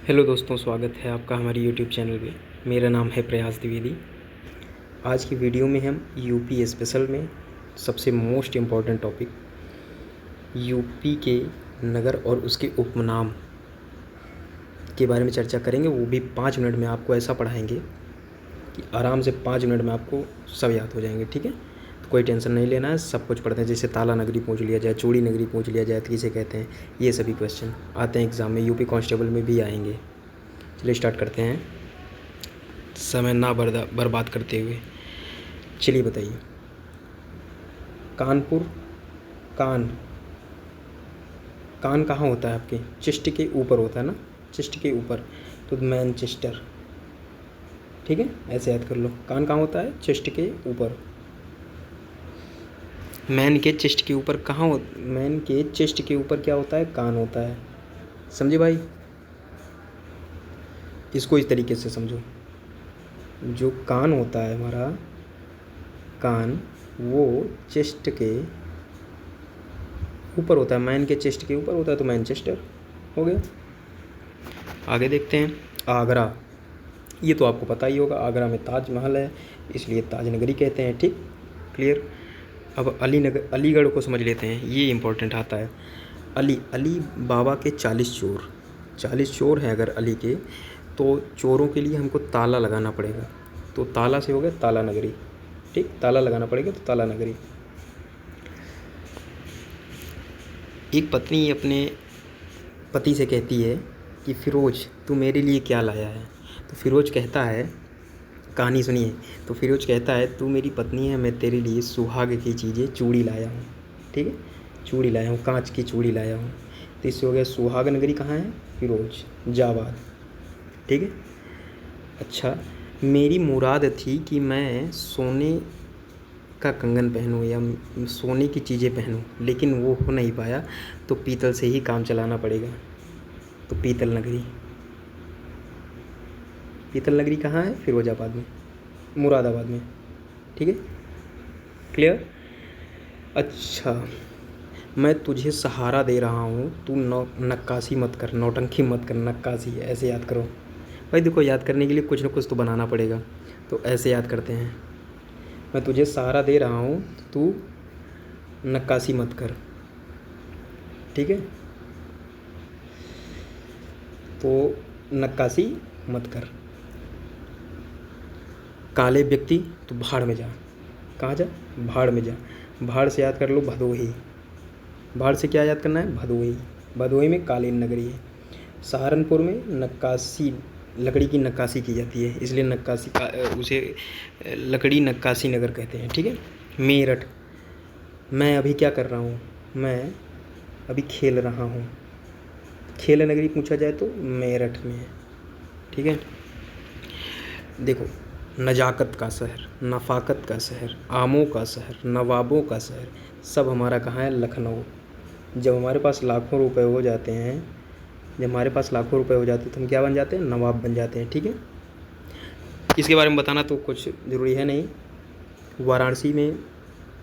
Hello दोस्तों, स्वागत है आपका हमारे यूट्यूब चैनल पे। मेरा नाम है प्रयास द्विवेदी। आज की वीडियो में हम यूपी स्पेशल में सबसे मोस्ट इम्पॉर्टेंट टॉपिक यूपी के नगर और उसके उपनाम के बारे में चर्चा करेंगे। वो भी 5 मिनट में आपको ऐसा पढ़ाएंगे कि आराम से 5 मिनट में आपको सब याद हो जाएंगे। ठीक है, तो कोई टेंशन नहीं लेना है, सब कुछ पढ़ते हैं। जैसे ताला नगरी पूछ लिया जाए, चूड़ी नगरी पूछ लिया जाए, किसे कहते हैं, ये सभी क्वेश्चन आते हैं एग्ज़ाम में। यूपी कांस्टेबल में भी आएंगे। चलिए स्टार्ट करते हैं, समय ना बर्बाद करते हुए। चलिए बताइए, कानपुर, कान कान कहाँ होता है आपके? चेस्ट के ऊपर होता है ना, चेस्ट के ऊपर, तो मैनचेस्टर। ठीक है, ऐसे याद कर लो। कान कहाँ होता है? चेस्ट के ऊपर। मैन के चेस्ट के ऊपर कहाँ मैन के चेस्ट के ऊपर क्या होता है? कान होता है। समझे भाई? इसको इस तरीके से समझो, जो कान होता है हमारा, कान वो चेस्ट के ऊपर होता है, मैन के चेस्ट के ऊपर होता है, तो मैनचेस्टर हो गया। आगे देखते हैं, आगरा। ये तो आपको पता ही होगा, आगरा में ताजमहल है, इसलिए ताज नगरी कहते हैं। ठीक, क्लियर। अब अलीगढ़ को समझ लेते हैं, ये इंपॉर्टेंट आता है। अली बाबा के 40 चोर, 40 चोर हैं अगर अली के, तो चोरों के लिए हमको ताला लगाना पड़ेगा, तो ताला से हो गया ताला नगरी। ठीक, ताला लगाना पड़ेगा तो ताला नगरी। एक पत्नी अपने पति से कहती है कि फिरोज तू मेरे लिए क्या लाया है? तो फिरोज कहता है, कहानी सुनिए, तो फिरोज कहता है तू मेरी पत्नी है, मैं तेरे लिए सुहाग की चीज़ें, चूड़ी लाया हूँ। ठीक है, चूड़ी लाया हूँ, कांच की चूड़ी लाया हूँ। तो इससे हो गया सुहाग नगरी कहाँ है? फिरोजाबाद। ठीक है। अच्छा, मेरी मुराद थी कि मैं सोने का कंगन पहनूं या सोने की चीज़ें पहनूं, लेकिन वो हो नहीं पाया, तो पीतल से ही काम चलाना पड़ेगा, तो पीतल नगरी। पीतल नगरी कहाँ है? फिरोजाबाद में, मुरादाबाद में। ठीक है, क्लियर। अच्छा, मैं तुझे सहारा दे रहा हूँ, तू नक्काशी मत कर, नौटंकी मत कर, नक्काशी ऐसे याद करो भाई। देखो, याद करने के लिए कुछ ना कुछ तो बनाना पड़ेगा, तो ऐसे याद करते हैं। मैं तुझे सहारा दे रहा हूँ, तू नक्काशी मत कर। ठीक है, तो नक्काशी मत कर। काले व्यक्ति, तो भाड़ में जा। कहाँ जा? भाड़ में जा। भाड़ से याद कर लो भदोही। भाड़ से क्या याद करना है? भदोही। भदोही में कालीन नगरी है। सहारनपुर में नक्काशी, लकड़ी की नक्काशी की जाती है, इसलिए नक्काशी का उसे लकड़ी नक्काशी नगर कहते हैं। ठीक है। मेरठ, मैं अभी क्या कर रहा हूँ? मैं अभी खेल रहा हूँ। खेल नगरी पूछा जाए तो मेरठ में है। ठीक है। देखो, नजाकत का शहर, नफाकत का शहर, आमों का शहर, नवाबों का शहर, सब हमारा कहाँ है? लखनऊ। जब हमारे पास लाखों रुपए हो जाते हैं, जब हमारे पास लाखों रुपए हो जाते हैं, तो हम क्या बन जाते हैं? नवाब बन जाते हैं। ठीक है, इसके बारे में बताना तो कुछ ज़रूरी है नहीं। वाराणसी में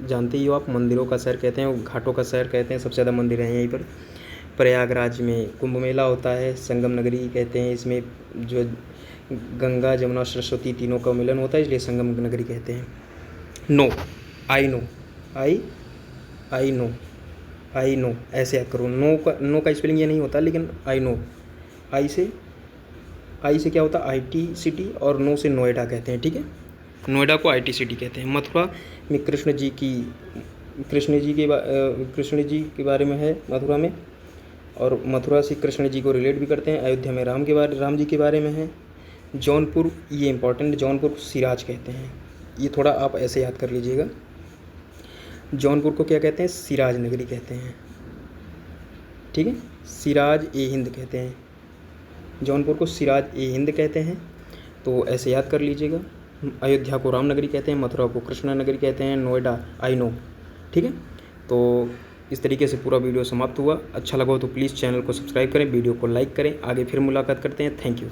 जानते ही हो आप, मंदिरों का शहर कहते हैं, घाटों का शहर कहते हैं, सबसे ज़्यादा मंदिर हैं यहीं पर। प्रयागराज में कुंभ मेला होता है, संगम नगरी कहते हैं, इसमें जो गंगा जमुना सरस्वती तीनों का मिलन होता है, इसलिए संगम नगरी कहते हैं। No, I know, I know, I know ऐसे याद करो। नो का स्पेलिंग ये नहीं होता, लेकिन आई नो, आई से क्या होता है? आईटी सिटी, और नो से नोएडा कहते हैं। ठीक है, नोएडा को आईटी सिटी कहते हैं। मथुरा में कृष्ण जी के बारे में है मथुरा में, और मथुरा से कृष्ण जी को रिलेट भी करते हैं। अयोध्या में राम जी के बारे में है। जौनपुर, ये इंपॉर्टेंट, जौनपुर को सिराज कहते हैं, ये थोड़ा आप ऐसे याद कर लीजिएगा। जौनपुर को क्या कहते हैं? सिराज नगरी कहते हैं। ठीक है, सिराज ए हिंद कहते हैं, जौनपुर को सिराज ए हिंद कहते हैं, तो ऐसे याद कर लीजिएगा। अयोध्या को राम नगरी कहते हैं, मथुरा को कृष्णा नगरी कहते हैं, नोएडा आई नो। ठीक है, तो इस तरीके से पूरा वीडियो समाप्त हुआ। अच्छा लगा हो तो प्लीज़ चैनल को सब्सक्राइब करें, वीडियो को लाइक करें। आगे फिर मुलाकात करते हैं। Thank you.